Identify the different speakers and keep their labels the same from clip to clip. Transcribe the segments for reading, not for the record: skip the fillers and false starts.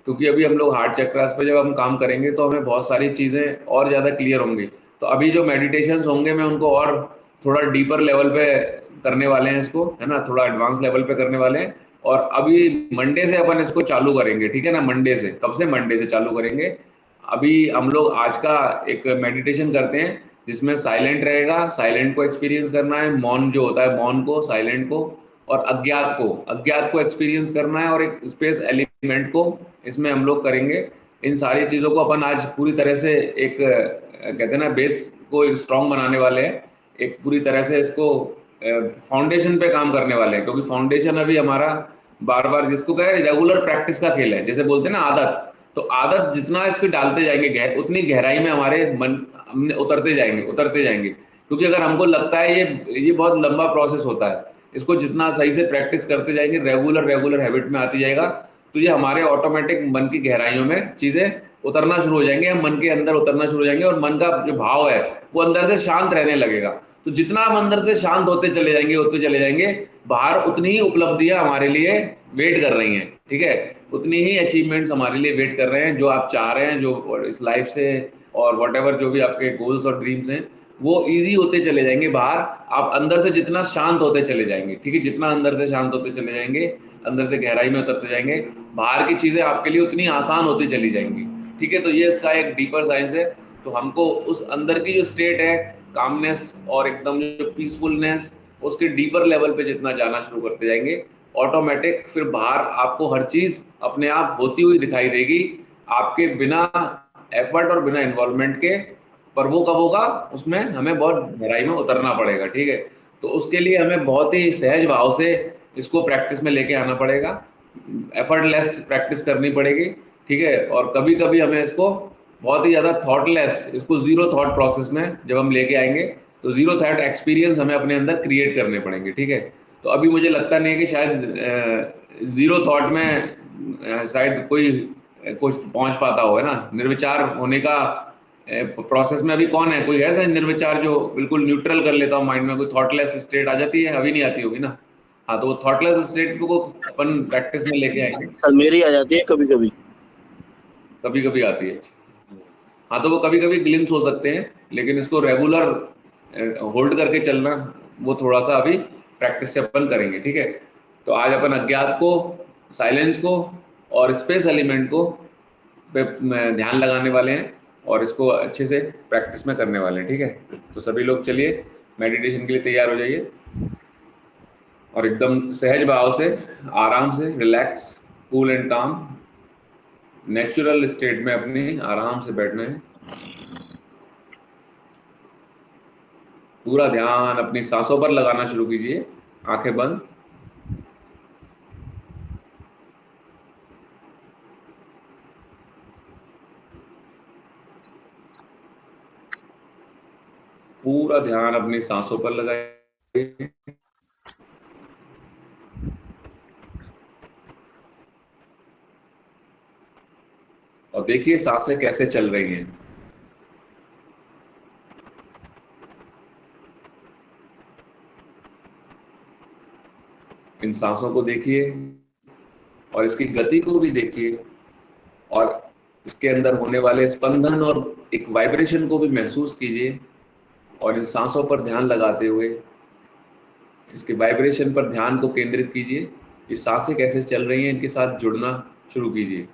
Speaker 1: क्योंकि अभी हम लोग हार्ट चक्रास पे जब हम काम करेंगे तो हमें बहुत सारी चीज़ें और ज़्यादा क्लियर होंगी। तो अभी जो मेडिटेशंस होंगे मैं उनको और थोड़ा डीपर लेवल पे करने वाले हैं इसको, है ना, थोड़ा एडवांस लेवल पे करने वाले हैं। और अभी मंडे से अपन इसको चालू करेंगे, ठीक है ना। मंडे से, कब से? मंडे से चालू करेंगे। अभी हम लोग आज का एक मेडिटेशन करते हैं जिसमें साइलेंट रहेगा, साइलेंट को एक्सपीरियंस करना है, मौन जो होता है मौन को, साइलेंट को, और अज्ञात को एक्सपीरियंस करना है, और एक स्पेस एलिमेंट को इसमें हम लोग करेंगे। इन सारी चीज़ों को अपन आज पूरी तरह से एक कहते हैं ना बेस को एक स्ट्रॉन्ग बनाने वाले हैं। एक पूरी तरह से इसको फाउंडेशन पे काम करने वाले हैं, क्योंकि फाउंडेशन अभी हमारा बार बार जिसको कहे रेगुलर प्रैक्टिस का खेल है, जैसे बोलते हैं ना आदत। तो आदत जितना इसके डालते जाएंगे उतनी गहराई में हमारे मन हमने उतरते जाएंगे। क्योंकि अगर हमको लगता है ये बहुत लंबा प्रोसेस होता है, इसको जितना सही से प्रैक्टिस करते जाएंगे, रेगुलर हैबिट में आती जाएगा, तो ये हमारे ऑटोमेटिक मन की गहराइयों में चीज़ें उतरना शुरू हो जाएंगे, हम मन के अंदर उतरना शुरू हो जाएंगे, और मन का जो भाव है वो अंदर से शांत रहने लगेगा। तो जितना हम अंदर से शांत होते चले जाएंगे, बाहर उतनी ही उपलब्धियां हमारे लिए वेट कर रही हैं, ठीक है। उतनी ही अचीवमेंट्स हमारे लिए वेट कर रहे हैं, जो आप चाह रहे हैं, जो इस लाइफ से, और वट जो भी आपके गोल्स और ड्रीम्स हैं, वो इजी होते चले जाएंगे बाहर। आप अंदर से जितना शांत होते चले जाएंगे, ठीक है, जितना अंदर से शांत होते चले जाएंगे, अंदर से गहराई में उतरते जाएंगे, बाहर की चीज़ें आपके लिए उतनी आसान होती चली जाएंगी, ठीक है। तो ये इसका एक डीपर साइंस है। तो हमको उस अंदर की जो स्टेट है, कामनेस और एकदम जो पीसफुलनेस, उसके डीपर लेवल पे जितना जाना शुरू करते जाएंगे, ऑटोमेटिक फिर बाहर आपको हर चीज़ अपने आप होती हुई दिखाई देगी, आपके बिना एफर्ट और बिना इन्वॉल्वमेंट के। पर वो कब होगा? उसमें हमें बहुत गहराई में उतरना पड़ेगा, ठीक है। तो उसके लिए हमें बहुत ही सहज भाव से इसको प्रैक्टिस में लेके आना पड़ेगा, एफर्टलेस प्रैक्टिस करनी पड़ेगी, ठीक है। और कभी कभी हमें इसको बहुत ही ज़्यादा थॉटलेस, इसको जीरो थॉट प्रोसेस में जब हम लेके आएंगे, तो जीरो थॉट एक्सपीरियंस हमें अपने अंदर क्रिएट करने पड़ेंगे, ठीक है। तो अभी मुझे लगता नहीं है कि शायद जीरो थॉट में शायद कोई कुछ पहुंच पाता हो, है ना। निर्विचार होने का प्रोसेस में अभी कौन है, कोई ऐसा निर्विचार जो बिल्कुल न्यूट्रल कर लेता हो माइंड में, कोई थॉटलेस स्टेट आ जाती है? अभी नहीं आती होगी ना। हाँ, तो वो थॉटलेस स्टेट को अपन प्रैक्टिस में लेके आएंगे।
Speaker 2: सर मेरी आ जाती है कभी कभी।
Speaker 1: कभी कभी आती है। हाँ, तो वो कभी कभी ग्लिम्स हो सकते हैं, लेकिन इसको रेगुलर होल्ड करके चलना, वो थोड़ा सा अभी प्रैक्टिस से अपन करेंगे, ठीक है। तो आज अपन अज्ञात को, साइलेंस को और स्पेस एलिमेंट को पे ध्यान लगाने वाले हैं, और इसको अच्छे से प्रैक्टिस में करने वाले हैं, ठीक है। तो सभी लोग चलिए मेडिटेशन के लिए तैयार हो जाइए, और एकदम सहज भाव से, आराम से, रिलैक्स, कूल एंड काम, नेचुरल स्टेट में अपनी आराम से बैठना है। पूरा ध्यान अपनी सांसों पर लगाना शुरू कीजिए, आंखें बंद। पूरा ध्यान अपनी सांसों पर लगाइए, और देखिए सांसें कैसे चल रही हैं। इन सांसों को देखिए, और इसकी गति को भी देखिए, और इसके अंदर होने वाले स्पंदन और एक वाइब्रेशन को भी महसूस कीजिए। और इन सांसों पर ध्यान लगाते हुए इसके वाइब्रेशन पर ध्यान को केंद्रित कीजिए। ये सांसें कैसे चल रही हैं, इनके साथ जुड़ना शुरू कीजिए।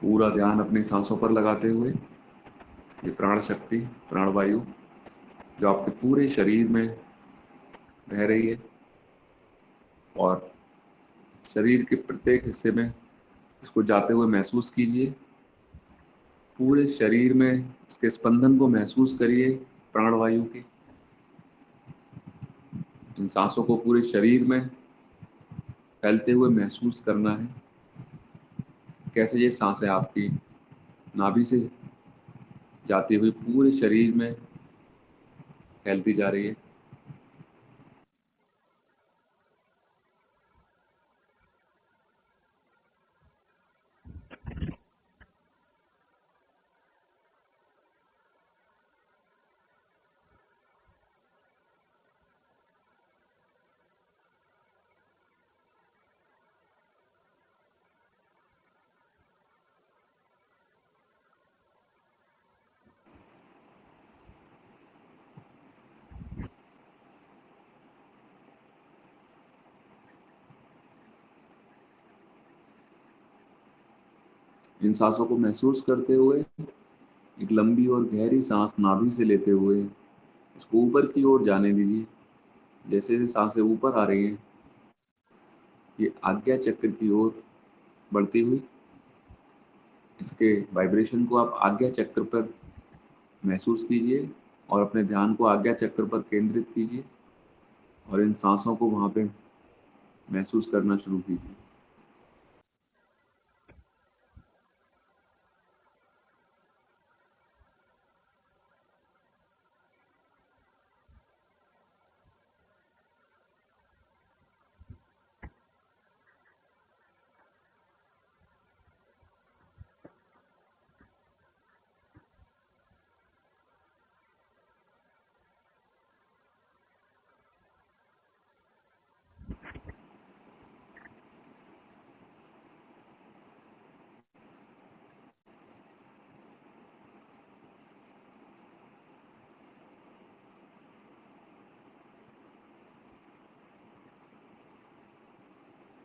Speaker 1: पूरा ध्यान अपनी सांसों पर लगाते हुए ये प्राण शक्ति, प्राणवायु जो आपके पूरे शरीर में रह रही है, और शरीर के प्रत्येक हिस्से में इसको जाते हुए महसूस कीजिए। पूरे शरीर में इसके स्पंदन को महसूस करिए, प्राणवायु के। इन सांसों को पूरे शरीर में फैलते हुए महसूस करना है। कैसे ये सांसें आपकी नाभि से जाती हुई पूरे शरीर में फैलती जा रही है। इन सांसों को महसूस करते हुए एक लंबी और गहरी सांस नाभि से लेते हुए इसको ऊपर की ओर जाने दीजिए। जैसे जैसे सांसें ऊपर आ रही हैं, ये आज्ञा चक्र की ओर बढ़ती हुई, इसके वाइब्रेशन को आप आज्ञा चक्र पर महसूस कीजिए और अपने ध्यान को आज्ञा चक्र पर केंद्रित कीजिए और इन सांसों को वहाँ पे महसूस करना शुरू कीजिए।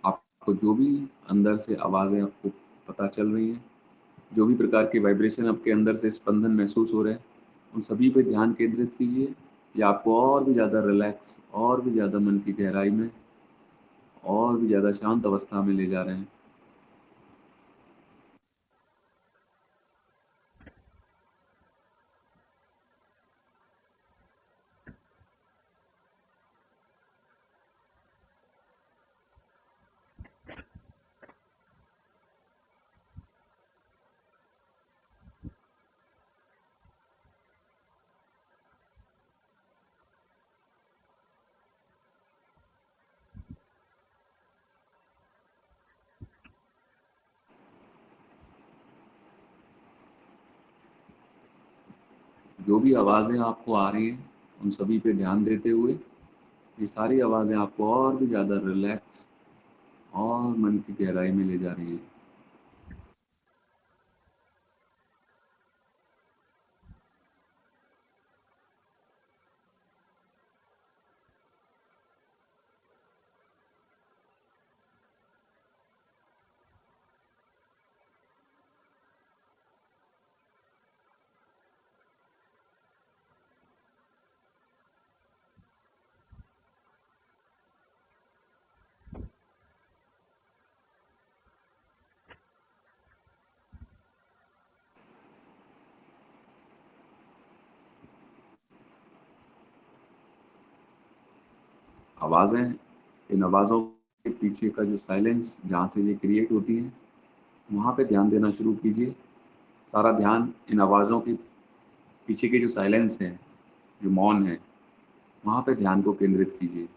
Speaker 1: आपको जो भी अंदर से आवाज़ें आपको पता चल रही हैं, जो भी प्रकार के वाइब्रेशन आपके अंदर से स्पंदन महसूस हो रहे हैं, उन सभी पे ध्यान केंद्रित कीजिए। ये आपको और भी ज़्यादा रिलैक्स, और भी ज़्यादा मन की गहराई में, और भी ज़्यादा शांत अवस्था में ले जा रहे हैं। जो भी आवाज़ें आपको आ रही हैं, उन सभी पे ध्यान देते हुए ये सारी आवाज़ें आपको और भी ज़्यादा रिलैक्स और मन की गहराई में ले जा रही हैं। आवाज़ें, इन आवाज़ों के पीछे का जो साइलेंस जहाँ से ये क्रिएट होती हैं, वहाँ पे ध्यान देना शुरू कीजिए। सारा ध्यान इन आवाज़ों के पीछे के जो साइलेंस है, जो मौन है, वहाँ पे ध्यान को केंद्रित कीजिए।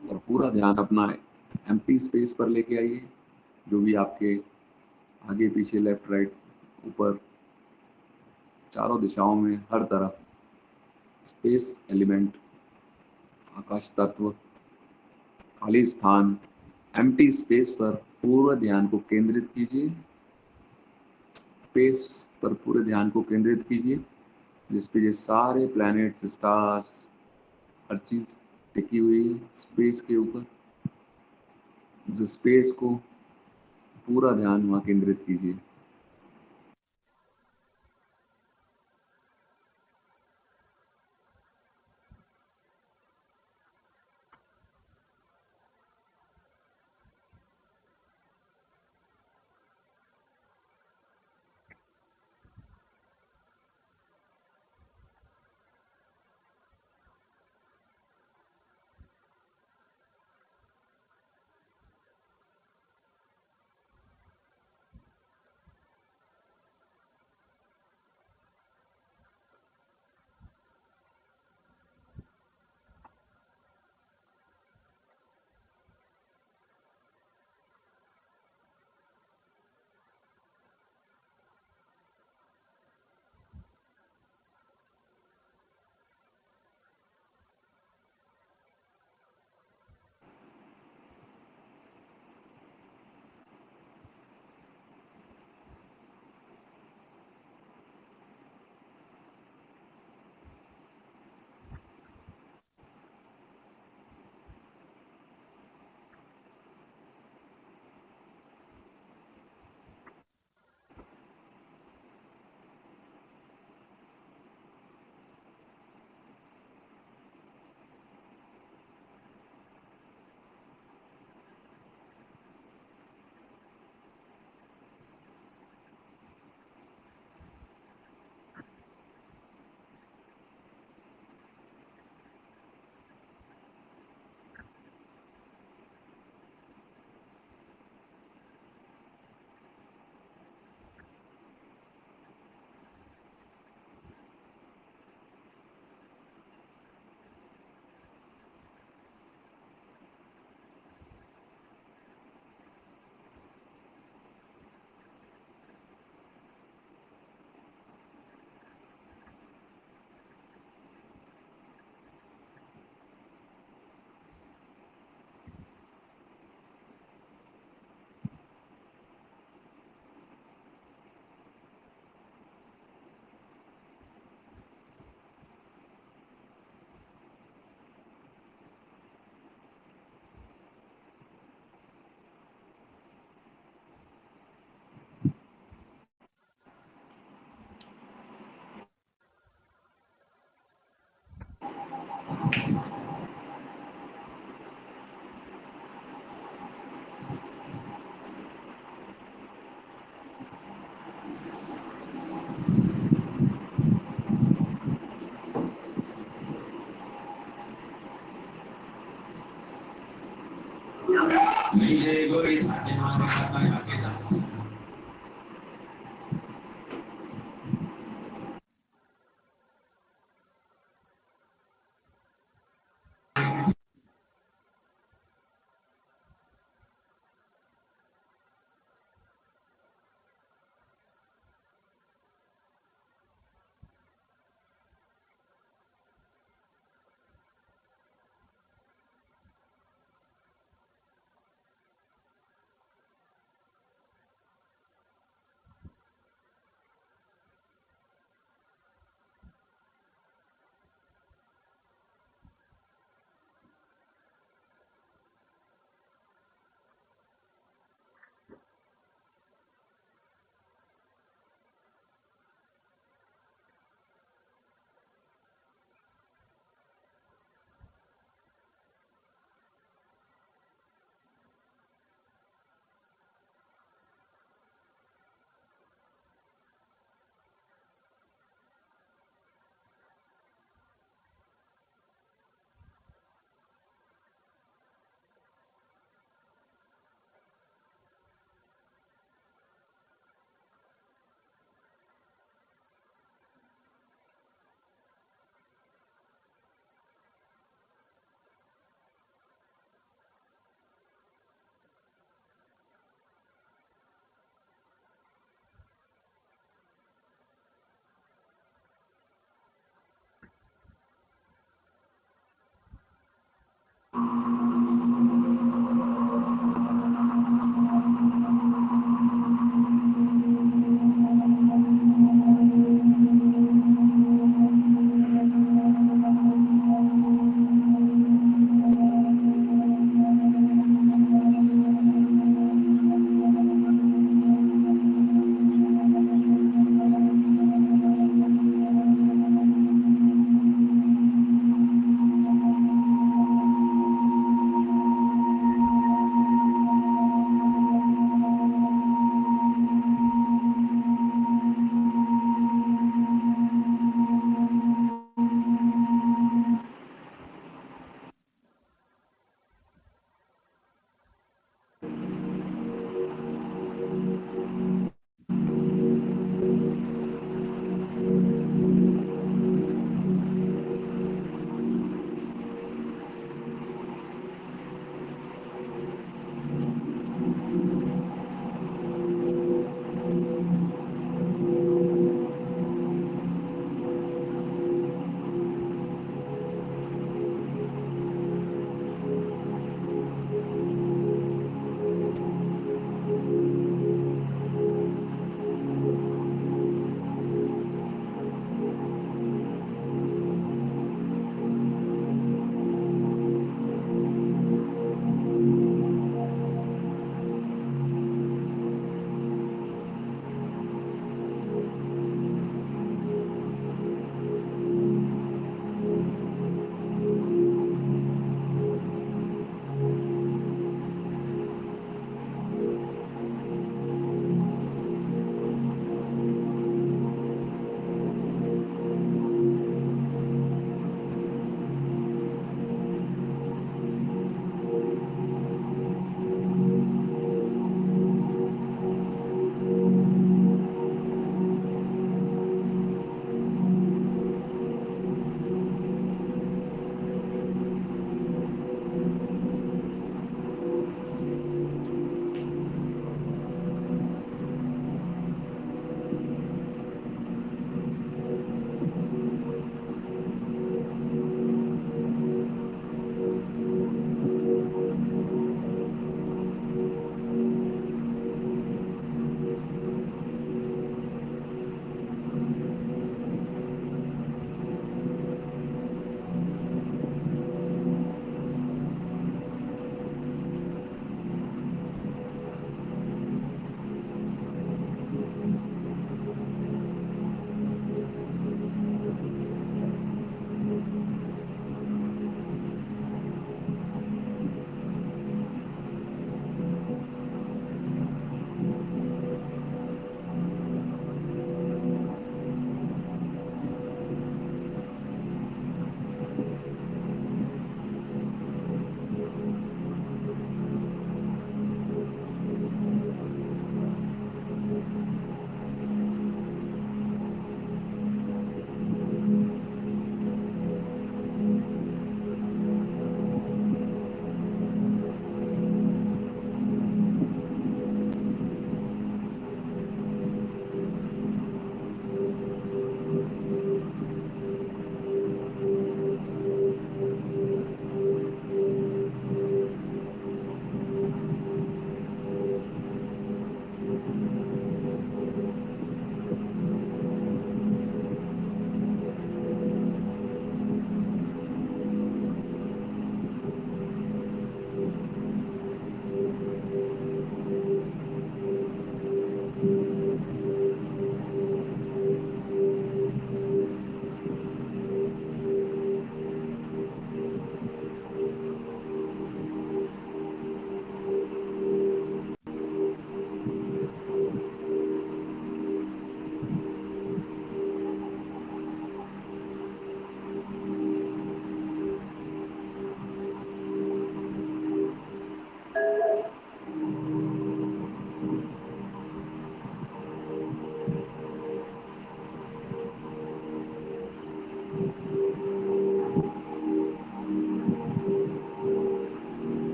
Speaker 1: और पूरा ध्यान अपना एम्प्टी स्पेस पर लेके आइए। जो भी आपके आगे पीछे, लेफ्ट राइट, ऊपर, चारों दिशाओं में, हर तरफ स्पेस एलिमेंट, आकाश तत्व, खाली स्थान, एम्प्टी स्पेस पर पूरा ध्यान को केंद्रित कीजिए। स्पेस पर पूरे ध्यान को केंद्रित कीजिए, जिस पे ये सारे प्लैनेट्स, स्टार्स, हर चीज टिकी हुई है स्पेस के ऊपर। जो स्पेस को पूरा ध्यान वहाँ केंद्रित कीजिए।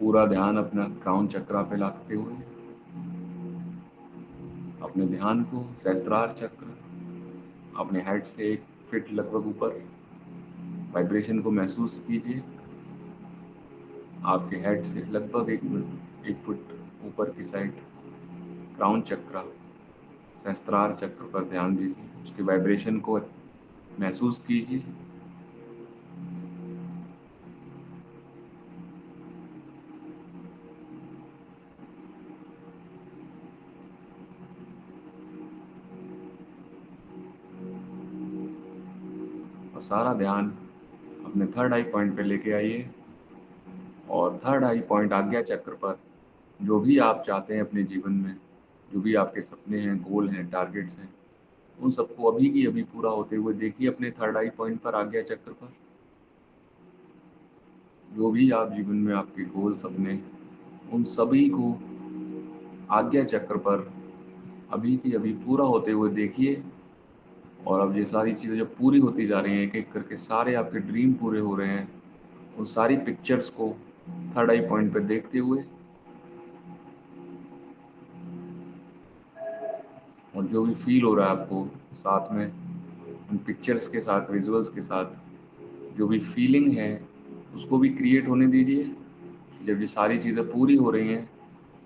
Speaker 1: पूरा ध्यान अपना क्राउन चक्रा पे लाते हुए अपने ध्यान को सहस्त्रार चक्र अपने हेड से 1 फीट लगभग ऊपर वाइब्रेशन को महसूस कीजिए। आपके हेड से लगभग 1 फुट ऊपर की साइड क्राउन चक्रा सहस्त्रार चक्र पर ध्यान दीजिए, उसकी वाइब्रेशन को महसूस कीजिए। और सारा ध्यान अपने थर्ड आई पॉइंट पे लेके आइए और थर्ड आई पॉइंट आज्ञा चक्र पर जो भी आप चाहते हैं अपने जीवन में, जो भी आपके सपने हैं, गोल हैं, टारगेट्स हैं, उन सबको अभी की अभी पूरा होते हुए देखिए अपने थर्ड आई पॉइंट पर आज्ञा चक्र पर। जो भी आप जीवन में आपके गोल सपने, उन सभी को आज्ञा चक्र पर अभी की अभी पूरा होते हुए देखिए। और अब ये सारी चीज़ें जब पूरी होती जा रही हैं, एक एक करके सारे आपके ड्रीम पूरे हो रहे हैं, उन सारी पिक्चर्स को थर्ड आई पॉइंट पे देखते हुए और जो भी फील हो रहा है आपको साथ में उन पिक्चर्स के साथ, विजुअल्स के साथ जो भी फीलिंग है उसको भी क्रिएट होने दीजिए। जब ये सारी चीज़ें पूरी हो रही हैं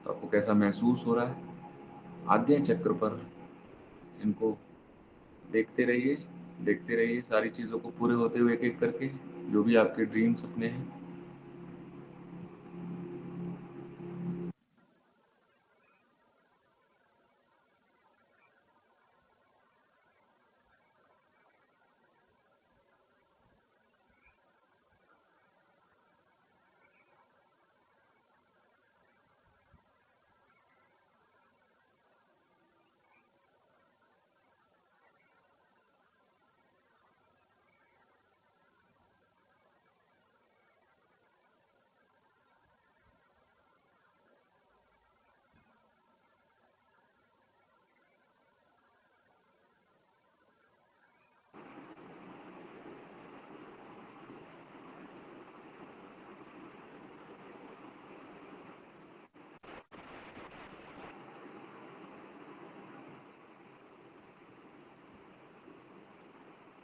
Speaker 1: तो आपको कैसा महसूस हो रहा है, आज्ञा चक्र पर इनको देखते रहिए सारी चीज़ों को पूरे होते हुए एक एक करके, जो भी आपके ड्रीम सपने हैं।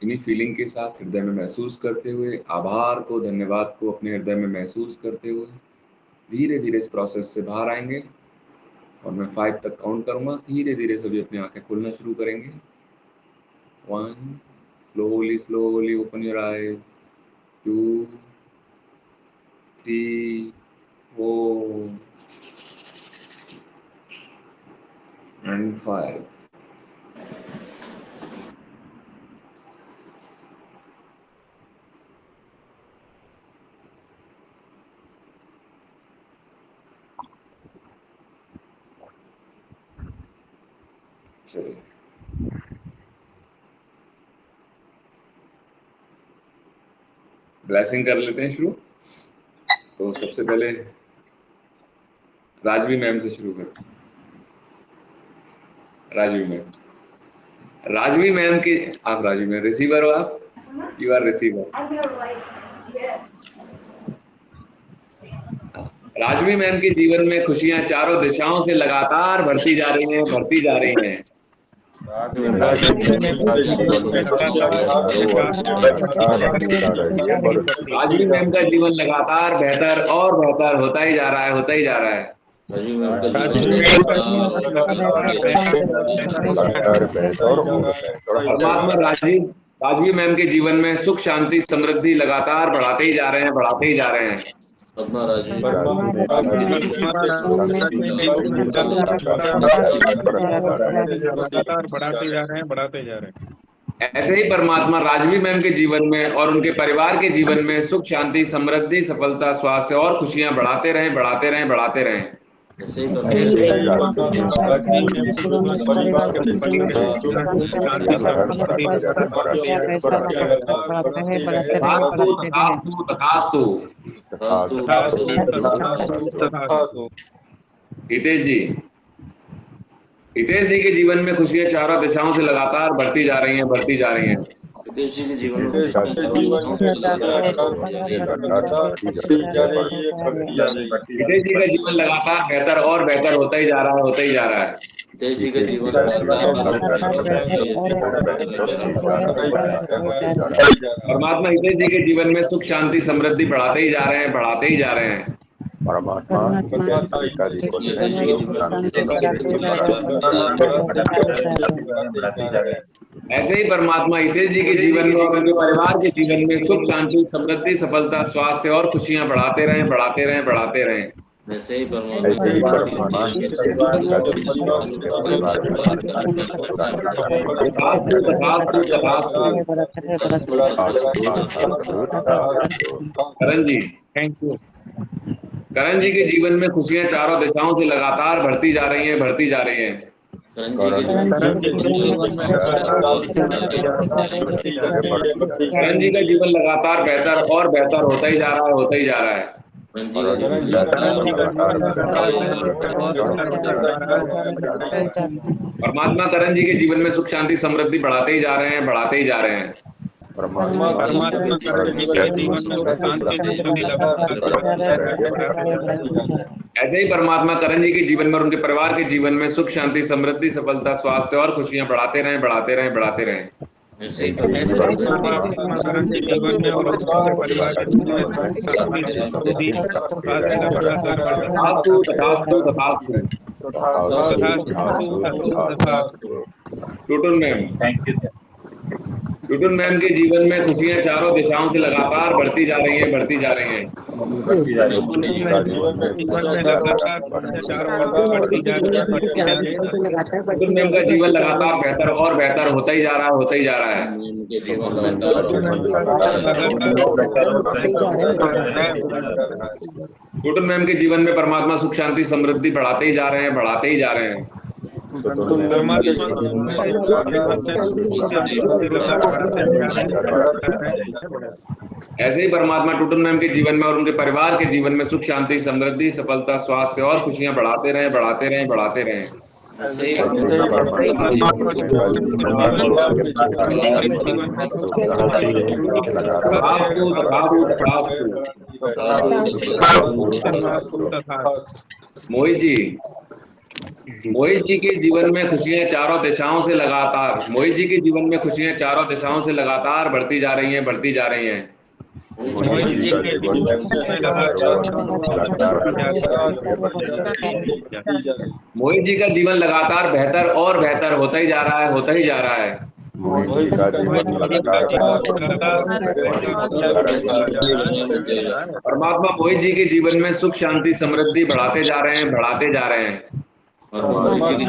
Speaker 1: इन्हीं फीलिंग के साथ हृदय में महसूस करते हुए, आभार को, धन्यवाद को अपने हृदय में महसूस करते हुए धीरे धीरे इस प्रोसेस से बाहर आएंगे और मैं 5 तक काउंट करूंगा, धीरे धीरे सभी अपनी आंखें खुलना शुरू करेंगे। 1, slowly slowly open your eyes, 2, 3, 4 and 5. चलिए ब्लेसिंग कर लेते हैं शुरू। तो सबसे पहले राजवी मैम से शुरू करते हैं। राजवी मैम की, आप राजवी मैम रिसीवर हो, आप you are receiver. Rajvi ma'am के जीवन में खुशियां चारों दिशाओं से लगातार बढ़ती जा रही हैं, बढ़ती जा रही हैं। राजवी मैम का जीवन लगातार बेहतर और बेहतर होता ही जा रहा है, होता ही जा रहा है। परमात्मा राजवी मैम के जीवन में सुख शांति समृद्धि लगातार बढ़ाते ही जा रहे हैं, बढ़ाते ही जा रहे हैं। ऐसे ही परमात्मा राजवी मैम के जीवन में और उनके परिवार के जीवन में सुख शांति समृद्धि सफलता स्वास्थ्य और खुशियां बढ़ाते रहें, बढ़ाते रहें, बढ़ाते रहें। हितेश जी के जीवन में खुशियां चारों दिशाओं से लगातार बढ़ती जा रही हैं, बढ़ती जा रही हैं।
Speaker 2: हितेश जी के जीवन में
Speaker 1: हितेश जी का जीवन लगातार बेहतर और बेहतर होता ही जा रहा है, होता ही जा रहा है।
Speaker 2: हितेश जी के जीवन
Speaker 1: परमात्मा हितेश जी के जीवन में सुख शांति समृद्धि बढ़ाते ही जा रहे हैं, बढ़ाते ही जा रहे हैं।
Speaker 3: परमात्मा
Speaker 1: ऐसे ही परमात्मा हितेश जी के जीवन में और उनके परिवार के जीवन में सुख शांति समृद्धि सफलता स्वास्थ्य और खुशियां बढ़ाते रहें, बढ़ाते रहें, बढ़ाते रहें।
Speaker 2: ऐसे ही
Speaker 1: करण जी, थैंक यू। करण जी के जीवन में खुशियां चारों दिशाओं से लगातार बढ़ती जा रही हैं, बढ़ती जा रही हैं। करण जी का जीवन लगातार बेहतर और बेहतर होता ही जा रहा है, होता ही जा रहा है। परमात्मा करण जी के जीवन में सुख शांति समृद्धि बढ़ाते ही जा रहे हैं, बढ़ाते ही जा रहे हैं। ऐसे ही परमात्मा करण जी के जीवन में और उनके परिवार के जीवन में सुख शांति समृद्धि सफलता स्वास्थ्य और खुशियां बढ़ाते रहें, बढ़ाते रहें, बढ़ाते रहें। टूटन मैम, थैंक यू। टूटन मैम के जीवन में खुशियां चारों दिशाओं से लगातार बढ़ती जा रही हैं, बढ़ती जा रही हैं। टूटन मैम का जीवन लगातार बेहतर और बेहतर होता ही जा रहा है, होता ही जा रहा है। टूटन मैम के जीवन में परमात्मा सुख शांति समृद्धि बढ़ाते ही जा रहे हैं, बढ़ाते ही जा रहे हैं। ऐसे ही परमात्मा टूटन मैम के जीवन में और उनके परिवार के जीवन में सुख शांति समृद्धि सफलता स्वास्थ्य और खुशियां बढ़ाते रहें, बढ़ाते रहें, बढ़ाते रहें। मोहित जी के जीवन में खुशियां चारों दिशाओं से लगातार, मोहित जी के जीवन में खुशियां चारों दिशाओं से लगातार बढ़ती जा रही हैं, बढ़ती जा रही हैं।
Speaker 2: मोहित जी का जीवन में
Speaker 1: मोहित जी का जीवन लगातार बेहतर और बेहतर होता ही जा रहा है, होता ही जा रहा है।
Speaker 3: मोहित जी का जीवन लगातार
Speaker 1: परमात्मा मोहित जी के जीवन में सुख शांति समृद्धि बढ़ाते जा रहे हैं, बढ़ाते जा रहे हैं।
Speaker 2: और मोहित जी के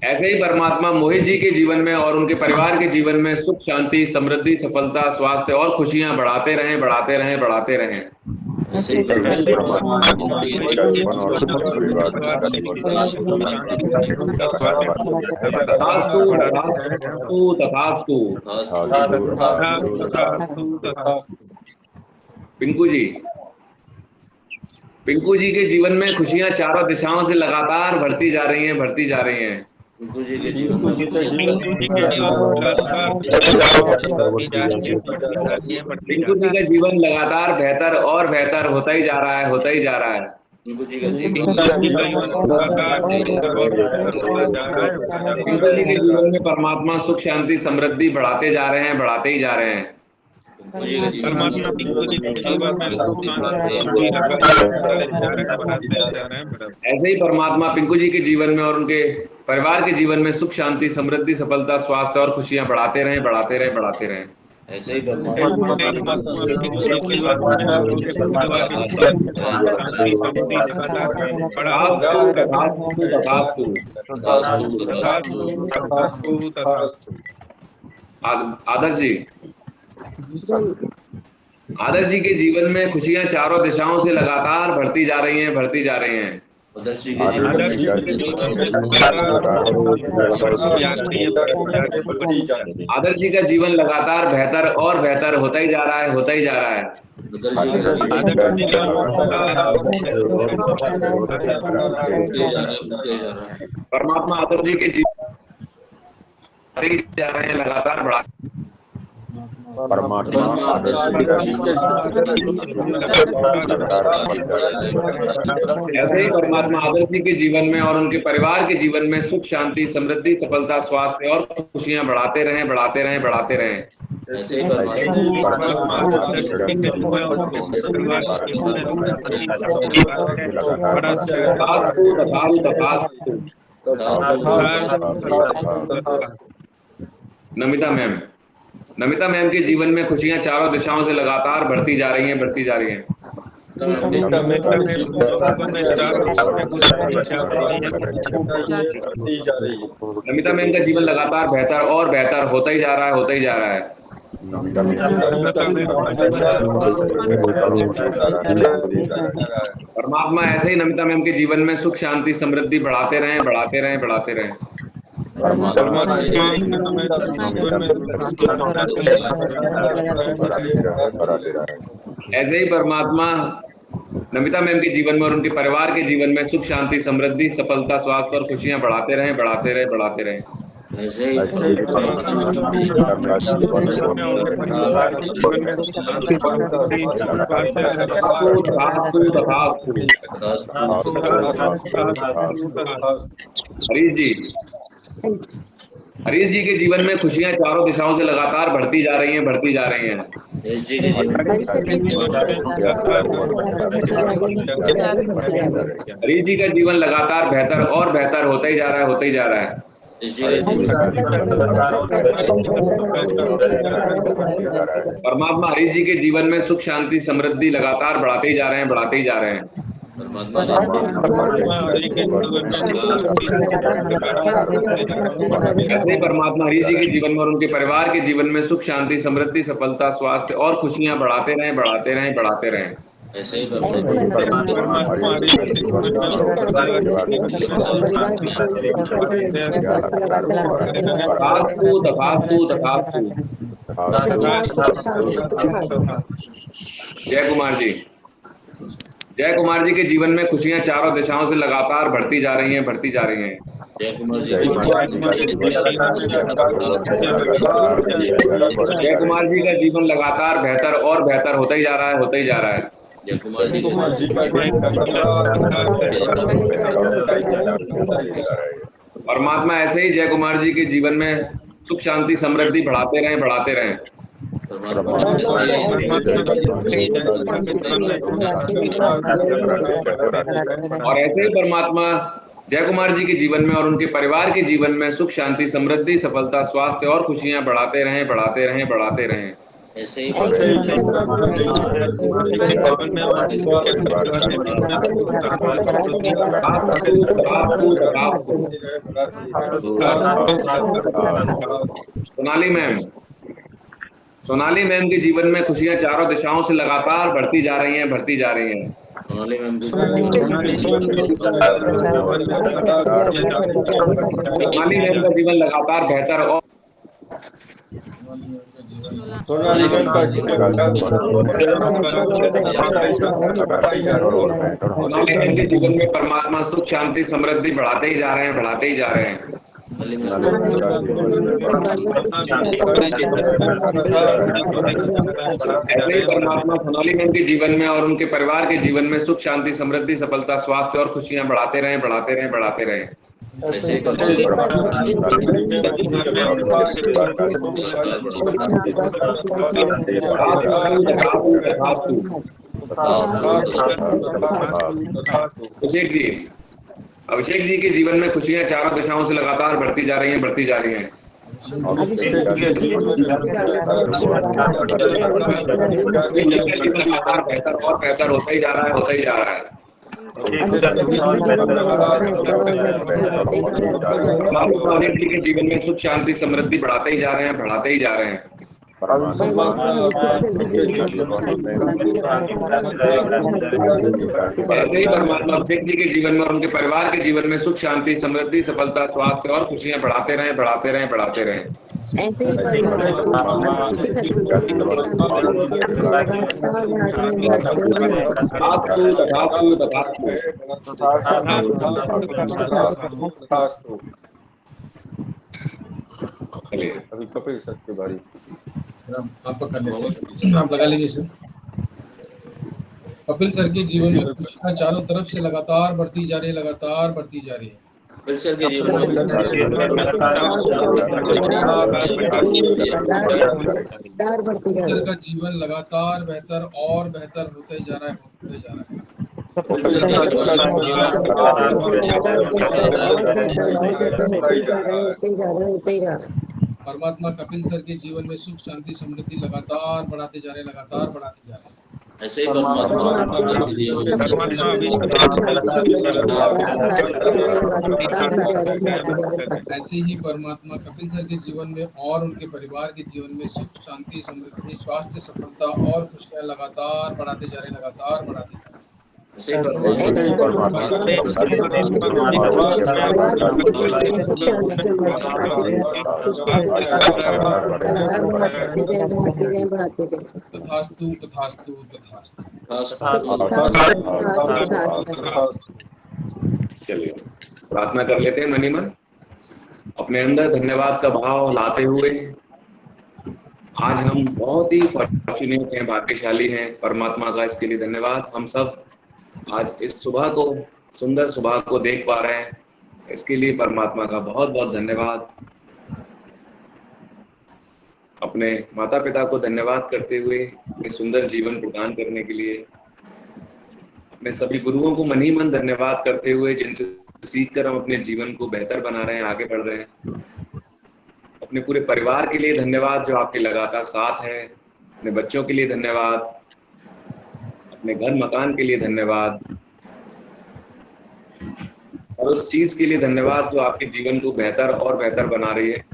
Speaker 1: ऐसे ही परमात्मा मोहित जी के जीवन में और उनके परिवार के जीवन में सुख शांति समृद्धि सफलता स्वास्थ्य और खुशियां बढ़ाते रहें, बढ़ाते रहें, बढ़ाते रहें।
Speaker 2: ऐसे ही
Speaker 1: तथास्तु, तथास्तु, तथास्तु। पिंकू जी के जीवन में खुशियां चारों दिशाओं से लगातार बढ़ती जा रही हैं, बढ़ती जा रही हैं।
Speaker 2: पिंकू जी के जीवन में
Speaker 1: पिंकू जी का जीवन लगातार बेहतर और बेहतर होता ही जा रहा है, होता ही जा रहा है।
Speaker 2: पिंकू जी के जीवन
Speaker 1: पिंकू जी के जीवन में परमात्मा सुख शांति समृद्धि बढ़ाते जा रहे हैं, बढ़ाते ही जा रहे हैं। ऐसे ही परमात्मा पिंकू जी के जीवन में और उनके परिवार के जीवन में सुख शांति समृद्धि सफलता स्वास्थ्य और खुशियां बढ़ाते रहें, बढ़ाते रहें, बढ़ाते रहें।
Speaker 2: ऐसे ही
Speaker 1: आदर्श जी के जीवन में खुशियां चारों दिशाओं से लगातार बढ़ती जा रही हैं, बढ़ती जा रही हैं।
Speaker 2: आदर्श जी
Speaker 1: का जीवन लगातार बेहतर और बेहतर होता ही जा रहा है, होता ही जा रहा है। परमात्मा आदर्श जी के जीवन जा रहे हैं, लगातार बढ़ा ऐसे ही परमात्मा आदर्श जी के जीवन में और उनके परिवार के जीवन में सुख शांति समृद्धि सफलता स्वास्थ्य और खुशियां बढ़ाते रहें, बढ़ाते रहें, बढ़ाते रहें।
Speaker 2: ऐसे ही
Speaker 1: नमिता मैम के जीवन में खुशियां चारों दिशाओं से लगातार बढ़ती जा रही हैं, बढ़ती जा रही हैं। नमिता मैम का जीवन लगातार बेहतर और बेहतर होता ही जा रहा है, होता ही जा रहा है। परमात्मा ऐसे ही नमिता मैम के जीवन में सुख शांति समृद्धि बढ़ाते रहें, बढ़ाते रहें, बढ़ाते रहें। ऐसे ही परमात्मा नमिता मैम के जीवन में और उनके परिवार के जीवन में सुख शांति समृद्धि सफलता स्वास्थ्य और खुशियां बढ़ाते रहें, बढ़ाते रहें, बढ़ाते रहें।
Speaker 2: ऐसे ही
Speaker 1: हरीश जी के जीवन में खुशियां चारों दिशाओं से लगातार बढ़ती जा रही हैं, बढ़ती जा रही हैं।
Speaker 2: हरीश जी के
Speaker 1: हरीश जी का जीवन लगातार बेहतर और बेहतर होता ही जा रहा है, होता ही जा रहा है। परमात्मा हरीश जी के जीवन में सुख शांति समृद्धि लगातार बढ़ाते ही जा रहे हैं, बढ़ाते ही जा रहे हैं। ऐसे ही परमात्मा हरीश जी के जीवन में और उनके परिवार के जीवन में सुख शांति समृद्धि सफलता स्वास्थ्य और खुशियां बढ़ाते रहें, बढ़ाते रहें, बढ़ाते रहें।
Speaker 2: ऐसे ही
Speaker 1: तथास्तु, तथास्तु, तथास्तु। जय कुमार जी के जीवन में खुशियां चारों दिशाओं से लगातार बढ़ती जा रही हैं, बढ़ती जा रही हैं।
Speaker 2: जय कुमार
Speaker 1: जी का जीवन लगातार बेहतर और बेहतर होता ही जा रहा है, होता ही जा रहा है।
Speaker 2: जय कुमार जी
Speaker 1: परमात्मा ऐसे ही जय कुमार जी के जीवन में सुख शांति समृद्धि बढ़ाते रहें, बढ़ाते रहें। और ऐसे ही परमात्मा जय कुमार जी के जीवन में और उनके परिवार के जीवन में सुख शांति समृद्धि सफलता स्वास्थ्य और खुशियां बढ़ाते रहें, बढ़ाते रहें, बढ़ाते रहें।
Speaker 2: ऐसे ही
Speaker 1: सोनाली मैम के जीवन में खुशियां चारों दिशाओं से लगातार बढ़ती जा रही हैं, बढ़ती जा रही हैं।
Speaker 2: सोनाली मैम की
Speaker 1: सोनाली मैम का जीवन लगातार बेहतर और
Speaker 3: सोनाली मैम का
Speaker 1: सोनाली मैम के जीवन में परमात्मा सुख शांति समृद्धि बढ़ाते ही जा रहे हैं, बढ़ाते ही जा रहे हैं। ऐसे ही परमात्मा सोनाली मैम के जीवन में और उनके परिवार के जीवन में सुख शांति समृद्धि सफलता स्वास्थ्य और खुशियां बढ़ाते रहें, बढ़ाते रहें, बढ़ाते रहें।
Speaker 2: ऐसे
Speaker 1: अभिषेक जी के जीवन में खुशियां चारों दिशाओं से लगातार बढ़ती जा रही हैं, बढ़ती जा रही हैं। लगातार बेहतर और बेहतर होता ही जा रहा है, होता ही जा रहा है। अभिषेक जी के जीवन में सुख शांति समृद्धि बढ़ाते ही जा रहे हैं, बढ़ाते ही जा रहे हैं। ऐसे ही परमात्मा अभिषेक जी के जीवन में और उनके परिवार के जीवन में सुख शांति समृद्धि सफलता स्वास्थ्य और खुशियां बढ़ाते रहें, बढ़ाते रहें, बढ़ाते रहें।
Speaker 4: ऐसे ही
Speaker 3: अभी कपिल सर की बारी।
Speaker 5: आप लगा लीजिए सर। कपिल सर के जीवन में खुशियां चारों तरफ से लगातार बढ़ती जा रही है, लगातार बढ़ती जा रही है।
Speaker 2: कपिल सर के जीवन में
Speaker 5: सर का जीवन लगातार बेहतर और बेहतर होते जा रहा है, होते जा रहा है। परमात्मा कपिल सर के जीवन में सुख शांति समृद्धि लगातार बढ़ाते जा रहे हैं, लगातार बढ़ाते जा रहे हैं।
Speaker 2: ऐसे ही परमात्मा
Speaker 5: ऐसे ही परमात्मा कपिल सर के जीवन में और उनके परिवार के जीवन में सुख शांति समृद्धि स्वास्थ्य सफलता और खुशियां लगातार बढ़ाते जा रहे हैं, लगातार बढ़ाते जा रहे हैं। तथास्तु तथास्तु तथास्तु।
Speaker 1: चलिए प्रार्थना कर लेते हैं मनी मन। अपने अंदर धन्यवाद का भाव लाते हुए आज हम बहुत ही फॉर्चुनेट हैं, भाग्यशाली हैं। परमात्मा का इसके लिए धन्यवाद। हम सब आज इस सुबह को, सुंदर सुबह को देख पा रहे हैं, इसके लिए परमात्मा का बहुत बहुत धन्यवाद। अपने माता पिता को धन्यवाद करते हुए अपने सुंदर जीवन प्रदान करने के लिए, अपने सभी गुरुओं को मन ही मन धन्यवाद करते हुए जिनसे सीखकर हम अपने जीवन को बेहतर बना रहे हैं, आगे बढ़ रहे हैं। अपने पूरे परिवार के लिए धन्यवाद जो आपके लगातार साथ है। अपने बच्चों के लिए धन्यवाद, अपने घर मकान के लिए धन्यवाद और उस चीज के लिए धन्यवाद जो आपके जीवन को बेहतर और बेहतर बना रही है।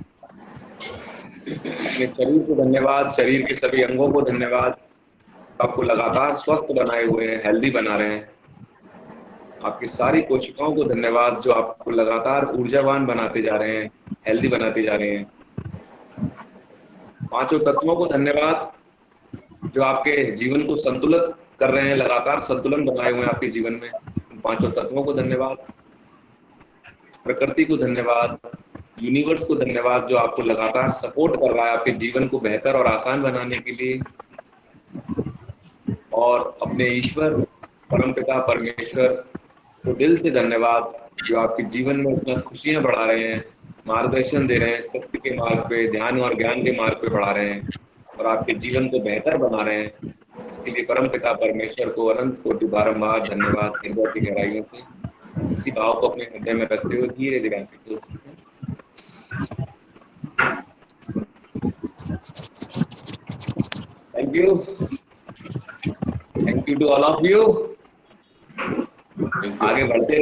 Speaker 1: अपने शरीर को धन्यवाद, शरीर के सभी अंगों को धन्यवाद, आपको लगातार स्वस्थ बनाए हुए हैं, हेल्दी बना रहे हैं। आपकी सारी कोशिकाओं को धन्यवाद जो आपको लगातार ऊर्जावान बनाते जा रहे हैं, हेल्दी बनाते जा रहे हैं। पांचों तत्वों को धन्यवाद जो आपके जीवन को संतुलित कर रहे हैं, लगातार संतुलन बनाए हुए हैं आपके जीवन में। पांचों तत्वों को धन्यवाद, प्रकृति को धन्यवाद, यूनिवर्स को धन्यवाद जो आपको लगातार सपोर्ट कर रहा है आपके जीवन को बेहतर और आसान बनाने के लिए। और अपने ईश्वर परमपिता परमेश्वर को दिल से धन्यवाद जो आपके जीवन में इतना खुशियां बढ़ा रहे हैं, मार्गदर्शन दे रहे हैं, सत्य के मार्ग पे, ध्यान और ज्ञान के मार्ग पे बढ़ा रहे हैं और आपके जीवन को बेहतर बना रहे हैं। इसके लिए परम पिता परमेश्वर को अनंत कोटि बारंबार धन्यवाद हृदय की गहराइयों से। इसी भाव को अपने हृदय में रखते हुए धीरे धीरे आंखें खोल सकते हैं। Thank you to all of you. आगे बढ़ते